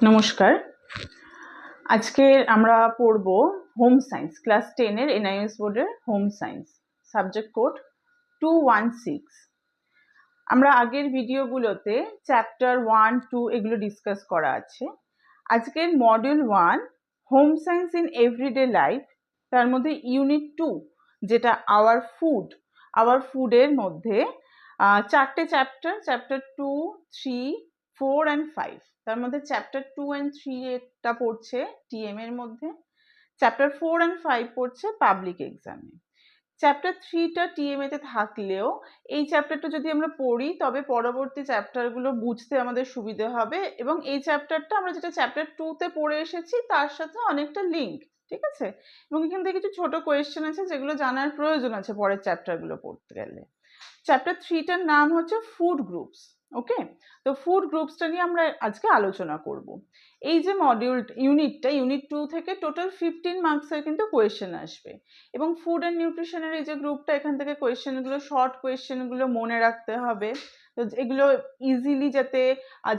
নমস্কার। আজকে আমরা পড়ব হোম সায়েন্স ক্লাস 10 এর এনআইএস বোর্ডের হোম সায়েন্স সাবজেক্ট কোড 216। আমরা আগের ভিডিওগুলোতে চ্যাপ্টার 1, 2 এগুলো ডিসকাস করা আছে। আজকের module 1 home science in everyday life, তার মধ্যে ইউনিট 2 যেটা আওয়ার ফুডের মধ্যে চারটে চ্যাপ্টার 2, 3, 4 and 5। তার মধ্যে চ্যাপ্টার 2 and 3 এটা পড়ছে টিএম এর মধ্যে, চ্যাপ্টার 4 and 5 পড়ছে পাবলিক এক্সামে। চ্যাপ্টার 3টা টিএমএ তে থাকলেও এই চ্যাপ্টারটা যদি আমরা পড়ি তবে পরবর্তী চ্যাপ্টারগুলো বুঝতে আমাদের সুবিধা হবে, এবং এই চ্যাপ্টারটা আমরা যেটা চ্যাপ্টার 2তে পড়ে এসেছি তার সাথে অনেকটা লিঙ্ক, ঠিক আছে? এবং এখান থেকে কিছু ছোট কোয়েশ্চেন আছে যেগুলো জানার প্রয়োজন আছে পরের চ্যাপ্টারগুলো পড়তে গেলে। চ্যাপ্টার 3টার নাম হচ্ছে ফুড গ্রুপস। ওকে, তো ফুড গ্রুপসটা নিয়ে আমরা আজকে আলোচনা করব। এই যে ইউনিট 2 থেকে টোটাল 15 মার্কসের কিন্তু কোয়েশ্চেন আসবে, এবং ফুড অ্যান্ড নিউট্রিশনের এই যে গ্রুপটা, এখান থেকে কোয়েশ্চেনগুলো শর্ট কোয়েশ্চেনগুলো মনে রাখতে হবে। তো এগুলো ইজিলি যাতে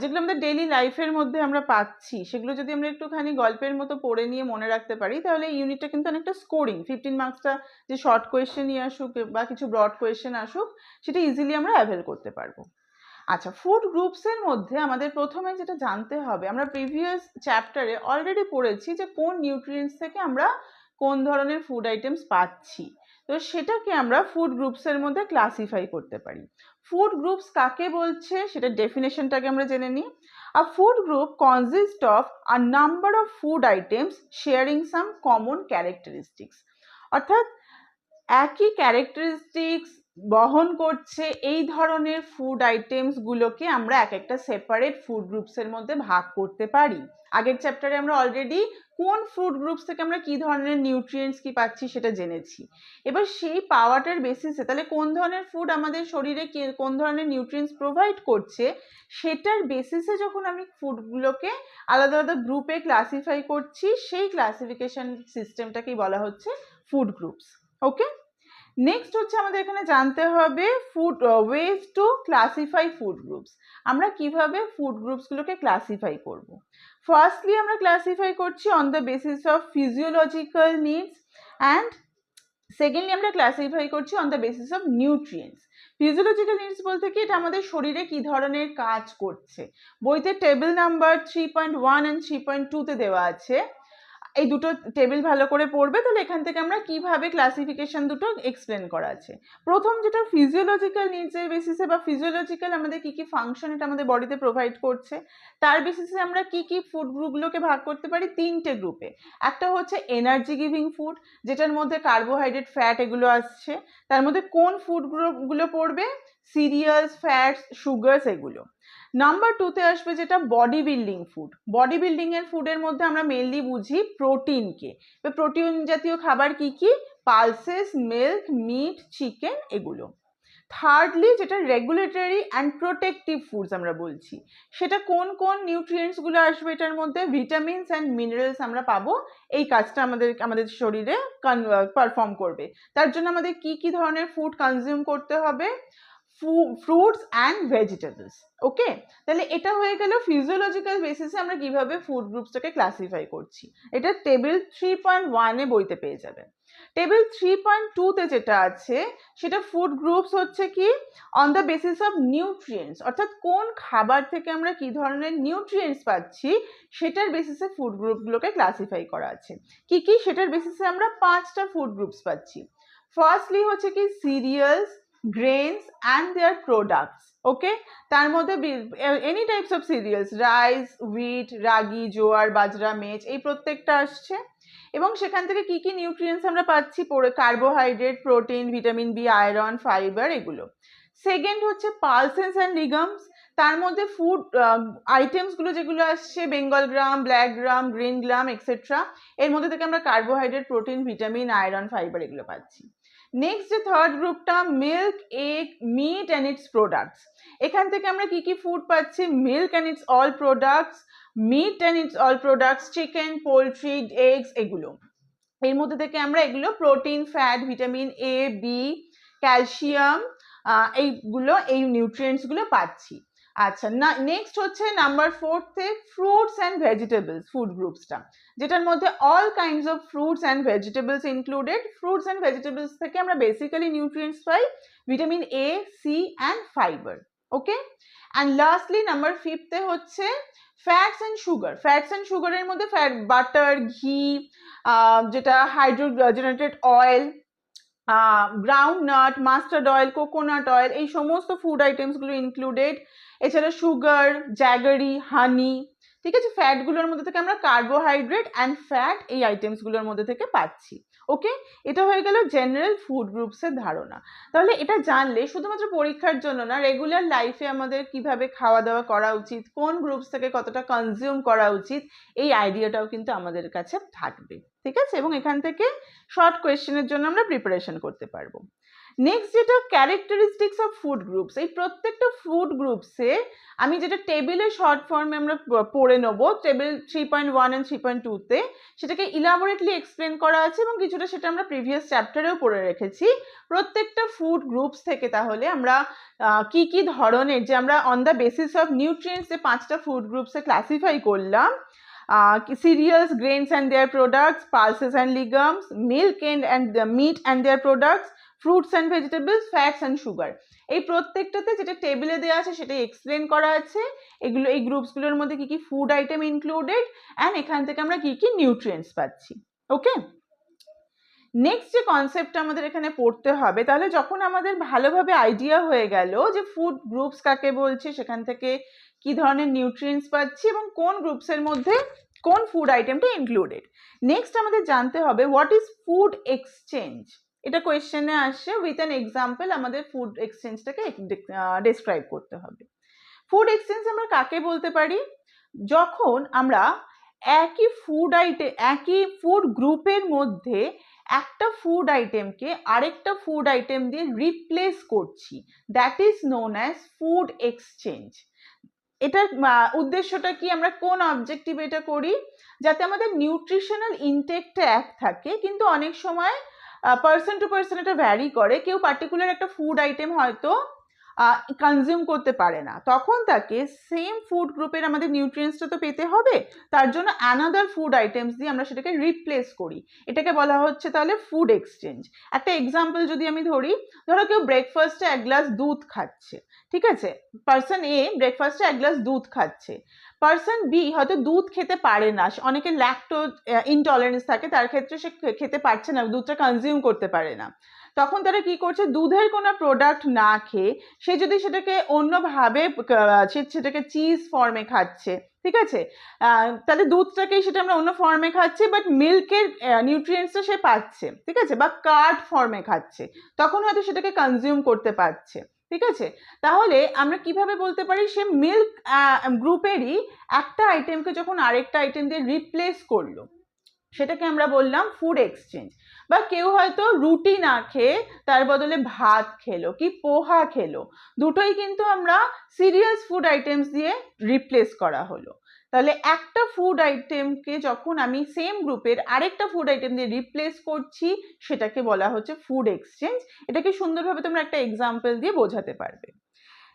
যেগুলো আমাদের ডেইলি লাইফের মধ্যে আমরা পাচ্ছি সেগুলো যদি আমরা একটুখানি গল্পের মতো পড়ে নিয়ে মনে রাখতে পারি তাহলে এই ইউনিটটা কিন্তু অনেকটা স্কোরিং, 15 মার্কসটা যে শর্ট কোয়েশ্চেনই আসুক বা কিছু ব্রড কোয়েশ্চেন আসুক সেটা ইজিলি আমরা অ্যাভেল করতে পারবো। আচ্ছা, ফুড গ্রুপসের মধ্যে আমাদের প্রথমে যেটা জানতে হবে, আমরা প্রিভিয়াস চ্যাপ্টারে অলরেডি পড়েছি যে কোন নিউট্রিয়েন্টস থেকে আমরা কোন ধরনের ফুড আইটেমস পাচ্ছি, তো সেটাকে আমরা ফুড গ্রুপসের মধ্যে ক্লাসিফাই করতে পারি। ফুড গ্রুপস কাকে বলছে সেটা ডেফিনেশনটাকে আমরা জেনে নিই। A food group consist of a number of food items sharing some common characteristics, অর্থাৎ একই ক্যারেক্টারিস্টিক্স বহন করছে এই ধরনের ফুড আইটেমস গুলোকে আমরা এক একটা সেপারেট ফুড গ্রুপসের মধ্যে ভাগ করতে পারি। আগের চ্যাপ্টারে আমরা অলরেডি কোন ফুড গ্রুপস থেকে আমরা কি ধরনের নিউট্রিয়েন্টস কি পাচ্ছি সেটা জেনেছি। এবার সেই পাওয়াটার বেসিসে তাহলে কোন ধরনের ফুড আমাদের শরীরে কোন ধরনের নিউট্রিয়েন্টস প্রোভাইড করছে সেটার বেসিসে যখন আমি ফুডগুলোকে আলাদা আলাদা গ্রুপে ক্লাসিফাই করছি, সেই ক্লাসিফিকেশন সিস্টেমটাকেই বলা হচ্ছে ফুড গ্রুপস। ওকে, নেক্সট হচ্ছে আমাদের এখানে জানতে হবে food ways to classify food groups. আমরা কিভাবে ফুড গ্রুপসগুলোকে ক্লাসিফাই করব। ফার্স্টলি আমরা ক্লাসিফাই করছি on the basis of physiological needs, and secondly আমরা ক্লাসিফাই করছি on the basis of nutrients. Physiological needs বলতে কি, এটা আমাদের শরীরে কি ধরনের কাজ করছে। বইতে টেবিল নাম্বার 3.1 and 3.2তে দেওয়া আছে, এই দুটো টেবিল ভালো করে পড়বে তাহলে এখান থেকে আমরা কিভাবে ক্লাসিফিকেশন দুটো এক্সপ্লেন করা আছে। প্রথম যেটা ফিজিওলজিক্যাল নিডসের বেসিসে বা ফিজিওলজিক্যাল আমাদের কি কি ফাংশন এটা আমাদের বডিতে প্রোভাইড করছে তার বেসিসে আমরা কি কি ফুড গ্রুপগুলোকে ভাগ করতে পারি তিনটে গ্রুপে। একটা হচ্ছে এনার্জি গিভিং ফুড, যেটার মধ্যে কার্বোহাইড্রেট, ফ্যাট এগুলো আসছে। তার মধ্যে কোন ফুড গ্রুপগুলো পড়বে? সিরিয়ালস, ফ্যাটস, সুগারস এগুলো। নাম্বার 2তে আসবে যেটা body building food. Body building এর ফুডের মধ্যে আমরা মেনলি বুঝি প্রোটিনকে। প্রোটিন জাতীয় খাবার কি কি? পালসেস, মিল্ক, মিট, চিকেন এগুলো। থার্ডলি যেটা রেগুলেটরি অ্যান্ড প্রোটেক্টিভ ফুডস আমরা বলছি, সেটা কোন কোন নিউট্রিয়েন্টসগুলো আসবে এটার মধ্যে? ভিটামিনস অ্যান্ড মিনারেলস আমরা পাবো, এই কাজটা আমাদের শরীরে পারফর্ম করবে। তার জন্য আমাদের কি কি ধরনের ফুড কনজিউম করতে হবে? Fruits and vegetables. ওকে, তাহলে এটা হয়ে গেল ফিজিওলজিক্যাল বেসিসে আমরা কিভাবে ফুড গ্রুপসটাকে ক্লাসিফাই করছি। এটা টেবিল 3.1 বইতে পেয়ে যাবেন। টেবিল 3.2তে যেটা আছে সেটা ফুড গ্রুপস হচ্ছে কি on the basis of nutrients, অর্থাৎ কোন খাবার থেকে আমরা কি ধরনের নিউট্রিয়েন্টস পাচ্ছি সেটার বেসিসে ফুড গ্রুপগুলোকে ক্লাসিফাই করা আছে। কি কি সেটার বেসিসে আমরা 5টা ফুড গ্রুপস পাচ্ছি। ফার্স্টলি হচ্ছে কি cereals, grains and their products. Okay, তার মধ্যে any types of cereals, rice, wheat, ragi, jowar, বাজরা, মেজ এই প্রত্যেকটা আসছে, এবং সেখান থেকে কি কি নিউট্রিয়েন্টস আমরা পাচ্ছি? Carbohydrate, protein, vitamin B, iron, fibre এগুলো। সেকেন্ড হচ্ছে পালসেস অ্যান্ড লিগামস, তার মধ্যে ফুড আইটেমসগুলো যেগুলো আসছে Bengal gram, black gram, green gram etcetera, এর মধ্যে থেকে আমরা carbohydrate, protein, vitamin, iron, fibre এগুলো পাচ্ছি। নেক্সট যে থার্ড গ্রুপটা milk, egg, meat and its products, এখান থেকে আমরা কি কি ফুড পাচ্ছি? Milk and its all products, meat and its all products, chicken, poultry, eggs এগুলো। এর মধ্যে থেকে আমরা এগুলো protein, fat, vitamin A, B, calcium এইগুলো, এই নিউট্রিয়েন্টসগুলো পাচ্ছি। আচ্ছা, না নেক্সট হচ্ছে নাম্বার 4-তে ফ্রুটস অ্যান্ড ভেজিটেবলস ফুড গ্রুপসটা, যেটার মধ্যে all kinds of fruits and vegetables included. Fruits and vegetables থেকে আমরা বেসিক্যালি নিউট্রিয়েন্টস পাই vitamin A, C and fibre. Okay, and lastly number 5-তে হচ্ছে fats and sugar. Fats and সুগারের মধ্যে বাটার, ঘি, যেটা hydrogenated oil, groundnut, mustard oil, coconut oil, এই সমস্ত ফুড আইটেমসগুলো ইনক্লুডেড। এছাড়া সুগার, জ্যাগারি, হানি, ঠিক আছে, ফ্যাটগুলোর মধ্যে থেকে আমরা কার্বোহাইড্রেট অ্যান্ড ফ্যাট এই আইটেমসগুলোর মধ্যে থেকে পাচ্ছি। ওকে, এটা হয়ে গেল জেনারেল ফুড গ্রুপসের ধারণা। তাহলে এটা জানলে শুধুমাত্র পরীক্ষার জন্য না, রেগুলার লাইফে আমাদের কিভাবে খাওয়া দাওয়া করা উচিত, কোন গ্রুপস থেকে কতটা কনজিউম করা উচিত, এই আইডিয়াটাও কিন্তু আমাদের কাছে থাকবে। ঠিক আছে, এবং এখান থেকে শর্ট কোয়েশ্চেনের জন্য আমরা প্রিপারেশন করতে পারবো। নেক্সট যেটা ক্যারেক্টারিস্টিক্স অফ ফুড গ্রুপস, এই প্রত্যেকটা ফুড গ্রুপসে আমি যেটা টেবিলের শর্ট ফর্মে আমরা পড়ে নেব, টেবিল 3.1 and 3.2-তে সেটাকে ইলাবোরেটলি এক্সপ্লেন করা আছে এবং কিছুটা সেটা আমরা প্রিভিয়াস চ্যাপ্টারেও পড়ে রেখেছি। প্রত্যেকটা ফুড গ্রুপস থেকে তাহলে আমরা কি কি ধরনের, যে আমরা on the basis of nutrients যে 5টা ফুড গ্রুপসে ক্লাসিফাই করলাম, cereals, grains and their products, pulses and legumes, milk and meat and their products, fruits and vegetables, fats and sugar, এই প্রত্যেকটাতে যেটা টেবিলে দেওয়া আছে সেটাই এক্সপ্লেন করা আছে। এগুলো এই গ্রুপসগুলোর মধ্যে কি কি ফুড আইটেম ইনক্লুডেড অ্যান্ড এখান থেকে আমরা কি কি নিউট্রিয়েন্টস পাচ্ছি। ওকে, নেক্সট যে কনসেপ্টটা আমাদের এখানে পড়তে হবে, তাহলে যখন আমাদের ভালোভাবে আইডিয়া হয়ে গেল যে ফুড গ্রুপস কাকে বলছে, সেখান থেকে কি ধরনের নিউট্রিয়েন্টস পাচ্ছি এবং কোন গ্রুপসের মধ্যে কোন ফুড আইটেমটা ইনক্লুডেড, নেক্সট আমাদের জানতে হবে হোয়াট ইজ ফুড এক্সচেঞ্জ। এটা কোয়েশ্চেনে আসে, উইথ অ্যান এক্সাম্পল আমাদের ফুড এক্সচেঞ্জটাকে ডেসক্রাইব করতে হবে। ফুড এক্সচেঞ্জ আমরা কাকে বলতে পারি, যখন আমরা একই ফুড গ্রুপের মধ্যে একটা ফুড আইটেমকে আরেকটা ফুড আইটেম দিয়ে রিপ্লেস করছি, that is known as food exchange. এটার উদ্দেশ্যটা কি, আমরা কোন অবজেক্টিভ এটা করি, যাতে আমাদের নিউট্রিশনাল ইনটেকটা এক থাকে, কিন্তু অনেক সময় পার্সন টু পার্সন এটা ভ্যারি করে, কেউ পার্টিকুলার একটা ফুড আইটেম হয়তো কনজিউম করতে পারে না, তখন তাকে সেম ফুড গ্রুপের আমাদের নিউট্রিয়েন্টসটা তো পেতে হবে, তার জন্য অ্যানাদার ফুড আইটেমস দিয়ে আমরা সেটাকে রিপ্লেস করি, এটাকে বলা হচ্ছে তাহলে ফুড এক্সচেঞ্জ। একটা এক্সাম্পল যদি আমি ধরি, ধরো কেউ ব্রেকফাস্টে 1 গ্লাস দুধ খাচ্ছে, ঠিক আছে, পার্সন এ ব্রেকফাস্টে 1 গ্লাস দুধ খাচ্ছে, পার্সন বি হয়তো দুধ খেতে পারে না, অনেকের ল্যাকটোজ ইনটলারেন্স থাকে, তার ক্ষেত্রে সে খেতে পারছে না, দুধটা কনজিউম করতে পারে না, তখন তারা কি করছে, দুধের কোনো প্রোডাক্ট না খেয়ে সে যদি সেটাকে অন্যভাবে সেটাকে চিজ ফর্মে খাচ্ছে, ঠিক আছে, তাহলে দুধটাকেই সেটা আমরা অন্য ফর্মে খাচ্ছি, বাট মিল্কের নিউট্রিয়েন্টসটা সে পাচ্ছে, ঠিক আছে, বা কার্ড ফর্মে খাচ্ছে, তখন হয়তো সেটাকে কনজিউম করতে পারছে। ঠিক আছে, তাহলে আমরা কিভাবে বলতে পারি, সে মিল্ক গ্রুপেরই একটা আইটেমকে যখন আরেকটা আইটেম দিয়ে রিপ্লেস করলো, সেটাকে আমরা বললাম ফুড এক্সচেঞ্জ। বা কেউ হয়তো রুটি না খেয়ে তার বদলে ভাত খেলো কি পোহা খেলো, দুটোই কিন্তু আমরা সিরিয়াস ফুড আইটেমস দিয়ে রিপ্লেস করা হলো। তাহলে একটা ফুড আইটেমকে যখন আমি সেম গ্রুপের আরেকটা ফুড আইটেম দিয়ে রিপ্লেস করছি, সেটাকে বলা হচ্ছে ফুড এক্সচেঞ্জ। এটাকে সুন্দরভাবে তোমরা একটা এক্সাম্পল দিয়ে বোঝাতে পারবে।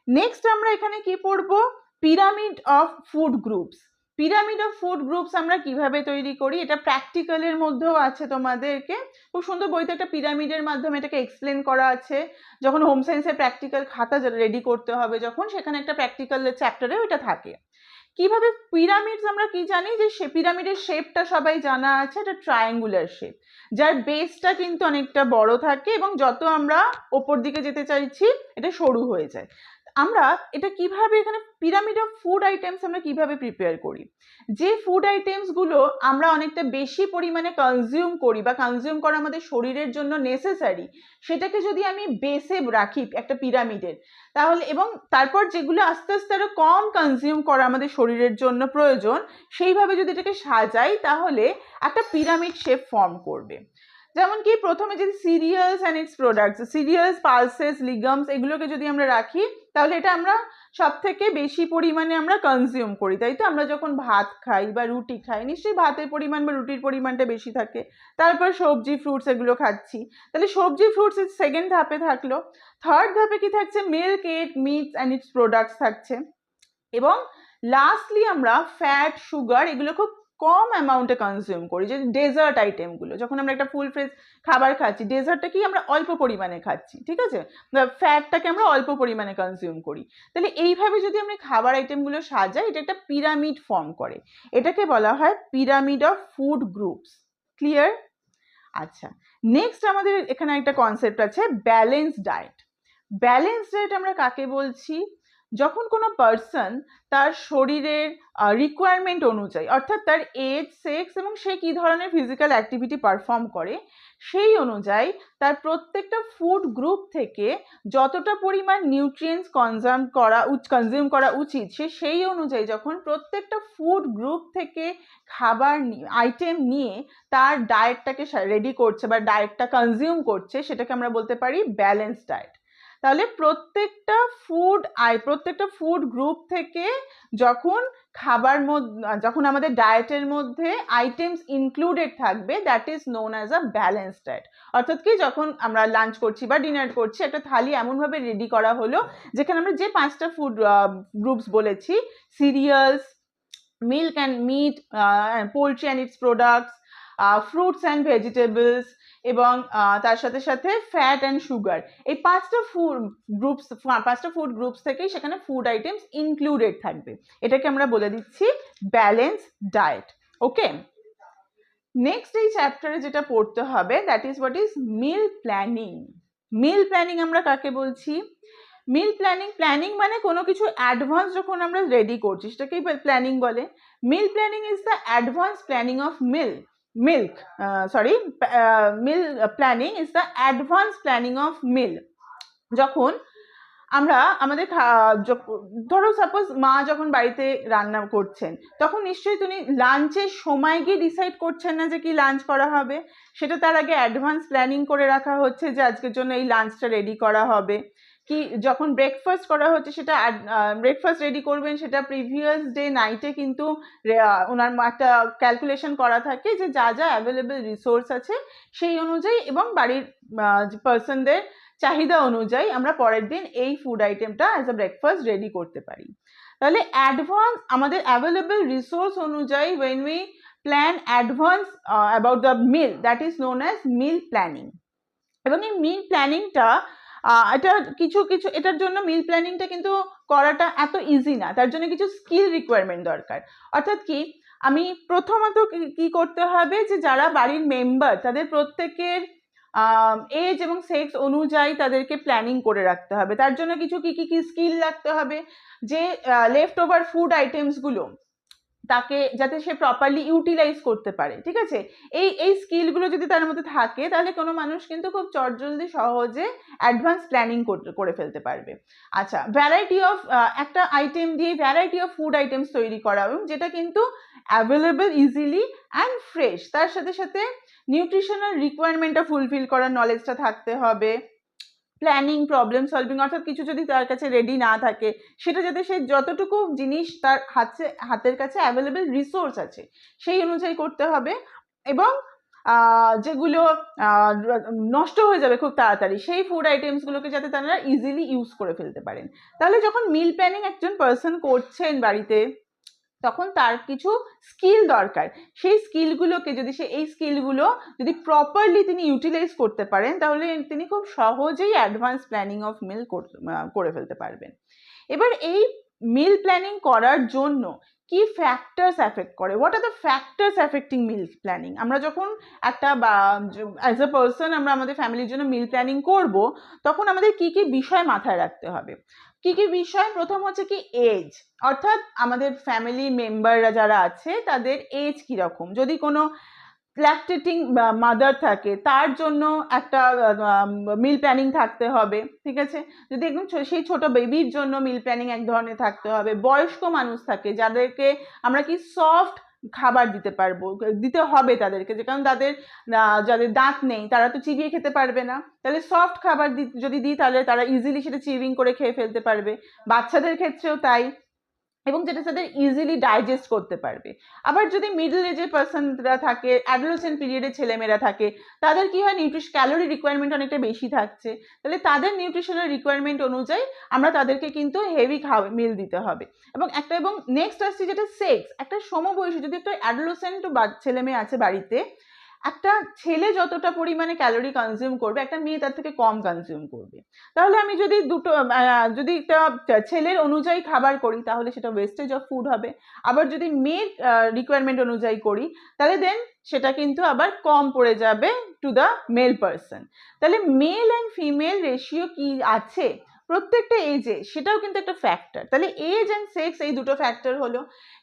নেক্সট আমরা এখানে কি পড়বো, pyramid of food groups. Pyramid of food groups আমরা কিভাবে তৈরি করি, এটা প্র্যাকটিক্যালের মধ্যেও আছে, তোমাদেরকে খুব সুন্দর বইতে একটা পিরামিডের মাধ্যমে এটাকে এক্সপ্লেন করা আছে, যখন হোম সায়েন্সের প্র্যাকটিক্যাল খাতা রেডি করতে হবে, যখন সেখানে একটা প্র্যাকটিক্যাল চ্যাপ্টারে ওইটা থাকে। কিভাবে পিরামিডস আমরা কি জানি, যে সে পিরামিডের শেপটা সবাই জানা আছে, এটা ট্রায়াঙ্গুলার শেপ, যার বেসটা কিন্তু অনেকটা বড় থাকে এবং যত আমরা ওপর দিকে যেতে চাইছি এটা সরু হয়ে যায়। আমরা এটা কিভাবে এখানে পিরামিড অফ ফুড আইটেমস আমরা কিভাবে প্রিপেয়ার করি, যে ফুড আইটেমসগুলো আমরা অনেকটা বেশি পরিমাণে কনজিউম করি বা কনজিউম করা আমাদের শরীরের জন্য নেসেসারি, সেটাকে যদি আমি বেসে রাখি একটা পিরামিডের, তাহলে এবং তারপর যেগুলো আস্তে আস্তে আরো কম কনজিউম করা আমাদের শরীরের জন্য প্রয়োজন, সেইভাবে যদি এটাকে সাজাই, তাহলে একটা পিরামিড শেপ ফর্ম করবে। যেমন কি প্রথমে যদি cereals and its products, cereals, pulses, legumes, এগুলোকে যদি আমরা রাখি, তাহলে এটা আমরা সব থেকে বেশি পরিমাণে আমরা কনজিউম করি, তাই তো? আমরা যখন ভাত খাই বা রুটি খাই, নিশ্চয়ই ভাতের পরিমাণ বা রুটির পরিমাণটা বেশি থাকে। তারপর সবজি, ফ্রুটস এগুলো খাচ্ছি, তাহলে সবজি, ফ্রুটস সেকেন্ড ধাপে থাকলো। থার্ড ধাপে কি থাকছে, milk, egg, meets and its products থাকছে। এবং লাস্টলি আমরা ফ্যাট, সুগার এগুলো খুব কম অ্যামাউন্টে কনজিউম করি। যে ডেজার্ট আইটেমগুলো, যখন আমরা একটা ফুল ফ্রেশ খাবার খাচ্ছি, ডেজার্টটা কি আমরা অল্প পরিমাণে খাচ্ছি, ঠিক আছে, ফ্যাটটাকে আমরা অল্প পরিমাণে কনজিউম করি। তাহলে এইভাবে যদি আমরা খাবার আইটেমগুলো সাজাই, এটা একটা পিরামিড ফর্ম করে। এটাকে বলা হয় pyramid of food groups. Clear? আচ্ছা, নেক্সট আমাদের এখানে একটা কনসেপ্ট আছে ব্যালেন্স ডায়েট। ব্যালেন্স ডায়েট আমরা কাকে বলছি? যখন কোনো পার্সন তার শরীরের রিকোয়ারমেন্ট অনুযায়ী, অর্থাৎ তার এজ, সেক্স এবং সে কী ধরনের ফিজিক্যাল অ্যাক্টিভিটি পারফর্ম করে সেই অনুযায়ী তার প্রত্যেকটা ফুড গ্রুপ থেকে যতটা পরিমাণ নিউট্রিয়েন্টস কনজিউম করা উচিত, সে সেই অনুযায়ী যখন প্রত্যেকটা ফুড গ্রুপ থেকে খাবার আইটেম নিয়ে তার ডায়েটটাকে রেডি করছে বা ডায়েটটা কনজিউম করছে, সেটাকে আমরা বলতে পারি ব্যালেন্স ডায়েট। তাহলে প্রত্যেকটা ফুড গ্রুপ থেকে যখন যখন আমাদের ডায়েটের মধ্যে আইটেমস ইনক্লুডেড থাকবে, that is known as a balance diet. অর্থাৎ কি, যখন আমরা লাঞ্চ করছি বা ডিনার করছি, একটা থালি এমনভাবে রেডি করা হলো যেখানে আমরা যে 5টা ফুড গ্রুপস বলেছি, cereals, milk and meat, poultry and its products, fruits and vegetables এবং তার সাথে সাথে ফ্যাট অ্যান্ড সুগার, এই 5টা ফুড গ্রুপস থেকেই সেখানে ফুড আইটেমস ইনক্লুডেড থাকবে। এটাকে আমরা বলে দিচ্ছি ব্যালেন্স ডায়েট। ওকে, নেক্সট এই চ্যাপ্টারে যেটা পড়তে হবে, that is what is meal planning. Meal planning আমরা কাকে বলছি? মিল প্ল্যানিং মানে কোনো কিছু অ্যাডভান্স যখন আমরা রেডি করছি সেটাকেই প্ল্যানিং বলে। Meal planning is the advance planning of meal planning is the advance planning of meal. যখন আমরা আমাদের ধরো সাপোজ মা যখন বাড়িতে রান্না করছেন, তখন নিশ্চয়ই তিনি লাঞ্চের সময় গিয়ে ডিসাইড করছেন না যে কি লাঞ্চ করা হবে, সেটা তার আগে অ্যাডভান্স প্ল্যানিং করে রাখা হচ্ছে যে আজকের জন্য এই লাঞ্চটা রেডি করা হবে। কি যখন ব্রেকফাস্ট করা হচ্ছে, সেটা ব্রেকফাস্ট রেডি করবেন, সেটা প্রিভিয়াস ডে নাইটে কিন্তু ওনার একটা ক্যালকুলেশন করা থাকে যে যা যা অ্যাভেলেবেল রিসোর্স আছে সেই অনুযায়ী এবং বাড়ির পার্সনদের চাহিদা অনুযায়ী আমরা পরের দিন এই ফুড আইটেমটা অ্যাজ আ ব্রেকফাস্ট রেডি করতে পারি। তাহলে অ্যাডভান্স আমাদের অ্যাভেলেবেল রিসোর্স অনুযায়ী when we plan advance about the meal, that is known as meal planning। এবং এই মিল প্ল্যানিংটা এটা কিছু এটার জন্য মিল প্ল্যানিংটা কিন্তু করাটা এত ইজি না, তার জন্য কিছু স্কিল রিকোয়ারমেন্ট দরকার। অর্থাৎ কি, আমি প্রথমত কি করতে হবে যে যারা বাড়ির মেম্বার তাদের প্রত্যেকের এজ এবং সেক্স অনুযায়ী তাদেরকে প্ল্যানিং করে রাখতে হবে। তার জন্য কিছু কি স্কিল রাখতে হবে, যে লেফট ওভার ফুড আইটেমসগুলো তাকে যাতে সে প্রপারলি ইউটিলাইজ করতে পারে, ঠিক আছে। এই স্কিলগুলো যদি তার মধ্যে থাকে, তাহলে কোনো মানুষ কিন্তু খুব চটজলদি সহজে অ্যাডভান্স প্ল্যানিং করে ফেলতে পারবে। আচ্ছা, ভ্যারাইটি অফ একটা আইটেম দিয়ে ভ্যারাইটি অফ ফুড আইটেমস তৈরি করা, এবং যেটা কিন্তু অ্যাভেলেবল ইজিলি অ্যান্ড ফ্রেশ, তার সাথে সাথে নিউট্রিশনাল রিকোয়ারমেন্টটা ফুলফিল করার নলেজটা থাকতে হবে। প্ল্যানিং, প্রবলেম সলভিং, অর্থাৎ কিছু যদি তার কাছে রেডি না থাকে, সেটা যাতে সে যতটুকু জিনিস তার হাতের কাছে অ্যাভেলেবেল রিসোর্স আছে সেই অনুযায়ী করতে হবে। এবং যেগুলো নষ্ট হয়ে যাবে খুব তাড়াতাড়ি, সেই ফুড আইটেমসগুলোকে যাতে তারা ইজিলি ইউজ করে ফেলতে পারেন। তাহলে যখন মিল প্ল্যানিং একজন পার্সন করছেন বাড়িতে, তখন তার কিছু স্কিল দরকার। সেই স্কিলগুলোকে যদি এই স্কিলগুলো যদি প্রপারলি তিনি ইউটিলাইজ করতে পারেন, তাহলে তিনি খুব সহজেই অ্যাডভান্স প্ল্যানিং অফ মিল করে ফেলতে পারবেন। এবার এই মিল প্ল্যানিং করার জন্য কি ফ্যাক্টরস এফেক্ট করে, what are the factors affecting meal planning. আমরা যখন একটা অ্যাজ এ পার্সন আমরা আমাদের ফ্যামিলির জন্য মিল প্ল্যানিং করব, তখন আমাদের কি কি বিষয় মাথায় রাখতে হবে। কি কি বিষয়? প্রথম হচ্ছে কি এজ, অর্থাৎ আমাদের ফ্যামিলি মেম্বাররা যারা আছে তাদের এজ কীরকম। যদি কোনো ল্যাকটেটিং মাদার থাকে, তার জন্য একটা মিল প্ল্যানিং থাকতে হবে, ঠিক আছে। যদি একদম সেই ছোট বেবির জন্য মিল প্ল্যানিং এক ধরনের থাকতে হবে। বয়স্ক মানুষ থাকে যাদেরকে আমরা কি সফট খাবার দিতে হবে তাদেরকে, যে কারণ যাদের দাঁত নেই তারা তো চিবিয়ে খেতে পারবে না, তাহলে সফট খাবার যদি দিই তাহলে তারা ইজিলি সেটা চিবিং করে খেয়ে ফেলতে পারবে। বাচ্চাদের ক্ষেত্রেও তাই। এবং যেটা তাদের ইজিলি ডাইজেস্ট করতে পারবে। আবার যদি মিডল এজের পার্সনরা থাকে, অ্যাডোলেসেন্ট পিরিয়ডে ছেলেমেয়েরা থাকে, তাদের কি হয় ক্যালোরি রিকোয়ারমেন্ট অনেকটা বেশি থাকছে, তাহলে তাদের নিউট্রিশনাল রিকোয়ারমেন্ট অনুযায়ী আমরা তাদেরকে কিন্তু হেভি মিল দিতে হবে। এবং নেক্সট আসছে যেটা সেক্স, একটা সমবয়সী যদি একটা অ্যাডোলেসেন্ট ছেলে মেয়ে আছে বাড়িতে, একটা ছেলে যতটা পরিমাণে ক্যালোরি কনজিউম করবে একটা মেয়ে তার থেকে কম কনজিউম করবে। তাহলে আমি যদি যদি একটা ছেলের অনুযায়ী খাবার করি তাহলে সেটা ওয়েস্টেজ অফ ফুড হবে। আবার যদি মেয়ের রিকোয়ারমেন্ট অনুযায়ী করি তাহলে দেন সেটা কিন্তু আবার কম পড়ে যাবে টু দ্য মেল পার্সন। তাহলে মেল অ্যান্ড ফিমেল রেশিও কি আছে প্রত্যেকটা এজে, সেটাও কিন্তু একটা ফ্যাক্টর। তাহলে এজ অ্যান্ড সেক্স এই দুটো ফ্যাক্টর হলো।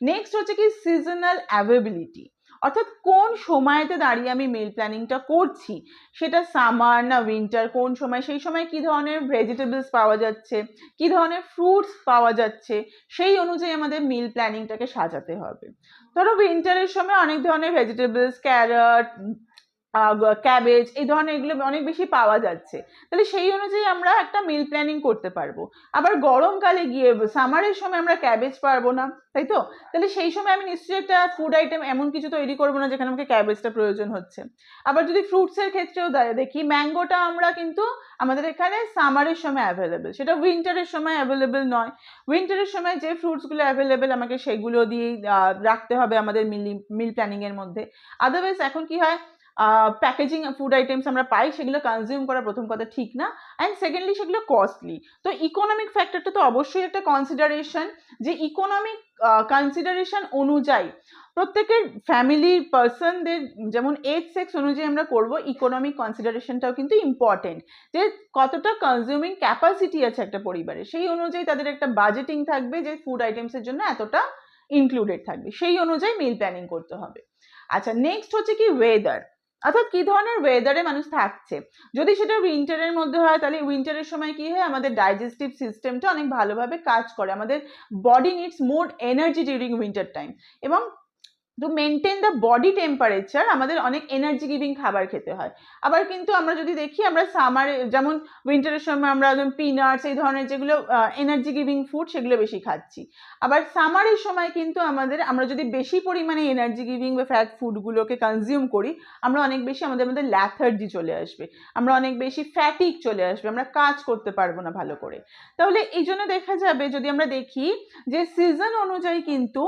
নেক্সট হচ্ছে কি সিজনাল অ্যাভেবিলিটি, অর্থাৎ কোন সময়তে দাঁড়িয়ে আমি মিল প্ল্যানিংটা করছি, সেটা সামার না উইন্টার, কোন সময়, সেই সময় কি ধরনের ভেজিটেবলস পাওয়া যাচ্ছে, কি ধরনের ফ্রুটস পাওয়া যাচ্ছে, সেই অনুযায়ী আমাদের মিল প্ল্যানিংটাকে সাজাতে হবে। ধরো উইন্টারের সময় অনেক ধরনের ভেজিটেবলস, ক্যারট, ক্যাবেজ, এই ধরনের এগুলো অনেক বেশি পাওয়া যাচ্ছে, তাহলে সেই অনুযায়ী আমরা একটা মিল প্ল্যানিং করতে পারবো। আবার গরমকালে গিয়ে সামারের সময় আমরা ক্যাবেজ পারবো না, তাই তো, তাহলে সেই সময় আমি নিশ্চয়ই একটা ফুড আইটেম এমন কিছু তৈরি করবো না যেখানে আমাকে ক্যাবেজটা প্রয়োজন হচ্ছে। আবার যদি ফ্রুটসের ক্ষেত্রেও দেখি, ম্যাঙ্গোটা আমরা কিন্তু আমাদের এখানে সামারের সময় অ্যাভেলেবেল, সেটা উইন্টারের সময় অ্যাভেলেবেল নয়। উইন্টারের সময় যে ফ্রুটসগুলো অ্যাভেলেবেল আমাকে সেগুলো দিয়েই রাখতে হবে আমাদের মিল প্ল্যানিংয়ের মধ্যে। আদারওয়াইজ এখন কি হয়, প্যাকেজিং ফুড আইটেমস আমরা পাই, সেগুলো কনজিউম করা প্রথম কথা ঠিক না, অ্যান্ড সেকেন্ডলি সেগুলো কস্টলি। তো ইকোনমিক ফ্যাক্টরটা তো অবশ্যই একটা কনসিডারেশন, যে ইকোনমিক কনসিডারেশন অনুযায়ী প্রত্যেকের ফ্যামিলির পার্সনদের যেমন এজ সেক্স অনুযায়ী আমরা করব, ইকোনমিক কনসিডারেশনটাও কিন্তু ইম্পর্টেন্ট, যে কতটা কনজিউমিং ক্যাপাসিটি আছে একটা পরিবারে, সেই অনুযায়ী তাদের একটা বাজেটিং থাকবে যে ফুড আইটেমসের জন্য এতটা ইনক্লুডেড থাকবে, সেই অনুযায়ী মিল প্ল্যানিং করতে হবে। আচ্ছা, নেক্সট হচ্ছে কি ওয়েদার, অর্থাৎ কি ধরনের ওয়েদারে মানুষ থাকছে। যদি সেটা উইন্টারের মধ্যে হয় তাহলে উইন্টারের সময় কি হয়, আমাদের ডাইজেস্টিভ সিস্টেমটা অনেক ভালোভাবে কাজ করে, আমাদের body needs more energy during winter time, এবং to maintain the body temperature আমাদের অনেক এনার্জি গিভিং খাবার খেতে হয়। আবার কিন্তু আমরা যদি দেখি, আমরা সামারে যেমন উইন্টারের সময় আমরা একদম পিনাটস এই ধরনের যেগুলো এনার্জি গিভিং ফুড সেগুলো বেশি খাচ্ছি। আবার সামারের সময় কিন্তু আমরা যদি বেশি পরিমাণে এনার্জি গিভিং বা ফ্যাট ফুডগুলোকে কনজিউম করি, আমরা অনেক বেশি আমাদের মধ্যে ল্যাথার্জি চলে আসবে, আমরা অনেক বেশি ফ্যাটিক চলে আসবে, আমরা কাজ করতে পারবো না ভালো করে। তাহলে এই জন্য দেখা যাবে যদি আমরা দেখি যে সিজন অনুযায়ী কিন্তু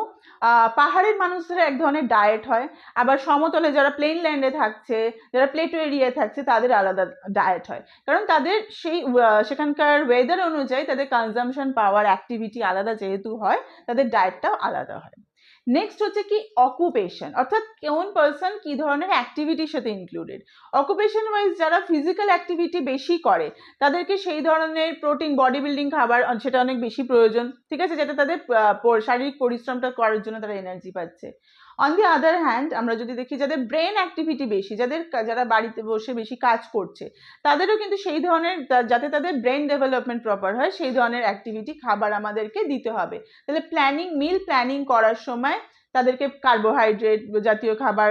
পাহাড়ের মানুষদের এক ধরনের ডায়েট হয়, আবার সমতলে যারা প্লেন ল্যান্ডে থাকছে, যারা প্লেটো এরিয়ায় থাকছে, তাদের আলাদা ডায়েট হয়, কারণ তাদের সেখানকার ওয়েদার অনুযায়ী তাদের কনজামশন পাওয়ার অ্যাক্টিভিটি আলাদা যেহেতু হয়, তাদের ডায়েটটাও আলাদা হয়। নেক্সট হচ্ছে কি অকুপেশন, অর্থাৎ কোন পার্সন কি ধরনের অ্যাক্টিভিটির সাথে ইনক্লুডেড। অকুপেশন ওয়াইজ যারা ফিজিক্যাল অ্যাক্টিভিটি বেশি করে তাদেরকে সেই ধরনের প্রোটিন বডি বিল্ডিং খাবার সেটা অনেক বেশি প্রয়োজন, ঠিক আছে, যেটা তাদের শারীরিক পরিশ্রমটা করার জন্য তারা এনার্জি পাচ্ছে। অন দি আদার হ্যান্ড আমরা যদি দেখি যাদের ব্রেন অ্যাক্টিভিটি বেশি, যারা বাড়িতে বসে বেশি কাজ করছে, তাদেরও কিন্তু সেই ধরনের, যাতে তাদের ব্রেন ডেভেলপমেন্ট প্রপার হয় সেই ধরনের অ্যাক্টিভিটি খাবার আমাদেরকে দিতে হবে। তাহলে মিল প্ল্যানিং করার সময় তাদেরকে কার্বোহাইড্রেট জাতীয় খাবার,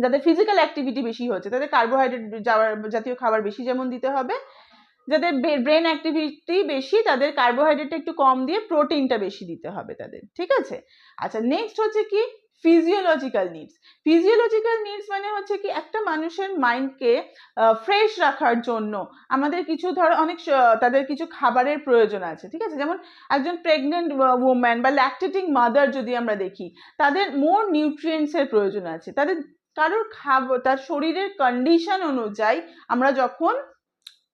যাদের ফিজিক্যাল অ্যাক্টিভিটি বেশি হচ্ছে তাদের কার্বোহাইড্রেট জাতীয় খাবার বেশি যেমন দিতে হবে, যাদের ব্রেন অ্যাক্টিভিটি বেশি তাদের কার্বোহাইড্রেটটা একটু কম দিয়ে প্রোটিনটা বেশি দিতে হবে তাদের, ঠিক আছে। আচ্ছা, নেক্সট হচ্ছে কি ফিজিওলজিক্যাল নিডস। ফিজিওলজিক্যাল নিডস মানে হচ্ছে কি একটা মানুষের মাইন্ডকে ফ্রেশ রাখার জন্য আমাদের কিছু তাদের কিছু খাবারের প্রয়োজন আছে, ঠিক আছে, যেমন একজন প্রেগনেন্ট ওম্যান বা ল্যাকটেটিং মাদার যদি আমরা দেখি, তাদের মোর নিউট্রিয়েন্টসের প্রয়োজন আছে, কারোর তার শরীরের কন্ডিশন অনুযায়ী আমরা যখন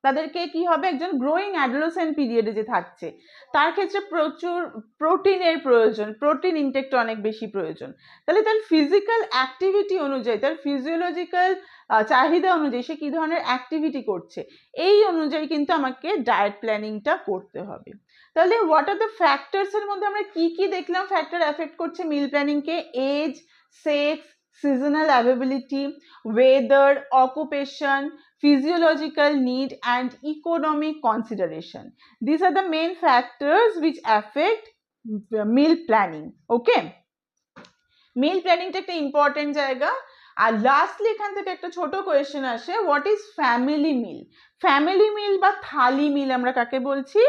তাদেরকে কি হবে, একজন গ্রোয়িং অ্যাডোলেসেন্ট পিরিয়ডে যে থাকছে তার ক্ষেত্রে প্রচুর প্রোটিনের প্রয়োজন, প্রোটিন ইনটেকটা অনেক বেশি প্রয়োজন। তাহলে তার ফিজিক্যাল অ্যাক্টিভিটি অনুযায়ী, তার ফিজিওলজিক্যাল চাহিদা অনুযায়ী সে কী ধরনের অ্যাক্টিভিটি করছে এই অনুযায়ী কিন্তু আমাকে ডায়েট প্ল্যানিংটা করতে হবে। তাহলে হোয়াট আর দ্য ফ্যাক্টরসের মধ্যে আমরা কি কি দেখলাম ফ্যাক্টর এফেক্ট করছে মিল প্ল্যানিংকে? Age, sex, seasonal availability, weather, occupation, physiological need and economic consideration. These are the main factors which affect meal planning. Okay, meal planning টা একটা ইম্পর্টেন্ট জায়গা। আর লাস্টলি এখান থেকে একটা ছোট কোয়েশ্চেন আসে, what is family meal? Family meal বা থালি মিল আমরা কাকে বলছি?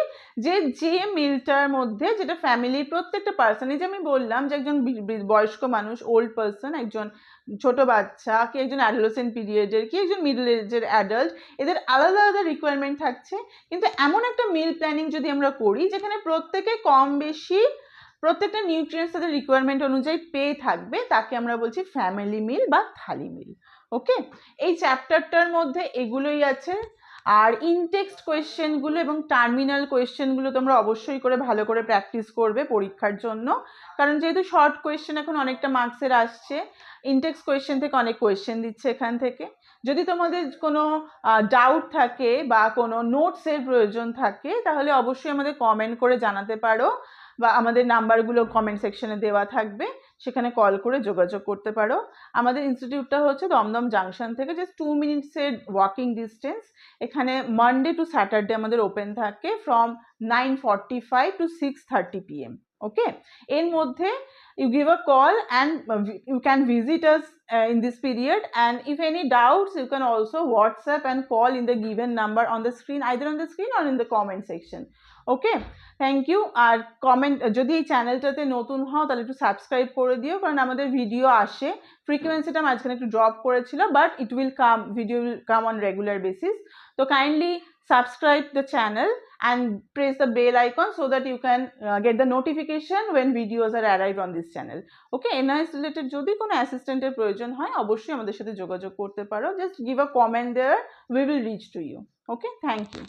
যে মিলটার মধ্যে যেটা ফ্যামিলির প্রত্যেকটা পার্সন, এই যে আমি বললাম যে একজন বয়স্ক মানুষ, ওল্ড পার্সন, একজন ছোট বাচ্চা, কি একজন অ্যাডোলেসেন্ট পিরিয়ডের, কি একজন মিডল এজের অ্যাডাল্ট, এদের আলাদা আলাদা রিকোয়ারমেন্ট থাকছে, কিন্তু এমন একটা মিল প্ল্যানিং যদি আমরা করি যেখানে প্রত্যেকে কম বেশি প্রত্যেকটা নিউট্রিয়েন্টস তাদের রিকোয়ারমেন্ট অনুযায়ী পেয়ে থাকবে, তাকে আমরা বলছি ফ্যামিলি মিল বা থালি মিল। ওকে, এই চ্যাপ্টারটার মধ্যে এগুলোই আছে। আর ইনটেক্সট কোয়েশ্চেনগুলো এবং টার্মিনাল কোয়েশ্চেনগুলো তোমরা অবশ্যই করে ভালো করে প্র্যাকটিস করবে পরীক্ষার জন্য, কারণ যেহেতু শর্ট কোয়েশ্চেন এখন অনেকটা মার্কসের আসছে, ইনটেক্সট কোয়েশ্চেন থেকে অনেক কোয়েশ্চেন দিচ্ছে এখান থেকে। যদি তোমাদের কোনো ডাউট থাকে বা কোনো নোটসের প্রয়োজন থাকে তাহলে অবশ্যই আমাদের কমেন্ট করে জানাতে পারো, বা আমাদের নাম্বারগুলো কমেন্ট সেকশনে দেওয়া থাকবে, সেখানে কল করে যোগাযোগ করতে পারো। আমাদের ইনস্টিটিউটটা হচ্ছে দমদম জাংশন থেকে জাস্ট 2 মিনিটসের ওয়াকিং ডিস্টেন্স। এখানে মানডে টু স্যাটারডে আমাদের ওপেন থাকে ফ্রম 9:45 to 6:30 PM। ওকে, এর মধ্যে you give a call and you can visit us in this period, and if any doubts you can also WhatsApp and call in the given number on the screen, either on the screen or in the comment section. Okay, thank you. আর comment, যদি এই চ্যানেলটাতে নতুন হও তাহলে একটু subscribe করে দিও, কারণ আমাদের ভিডিও আসে, ফ্রিকোয়েন্সিটা মাঝখানে একটু ড্রপ করেছিল, but it will come, video will come on regular basis. তো kindly subscribe the channel and press the bell icon so that you can get the notification when videos are arrived on this channel. Okay, NIS related যদি কোনো অ্যাসিস্ট্যান্টের প্রয়োজন হয় অবশ্যই আমাদের সাথে যোগাযোগ করতে পারো, just give a comment there, we will reach to you. Okay, thank you.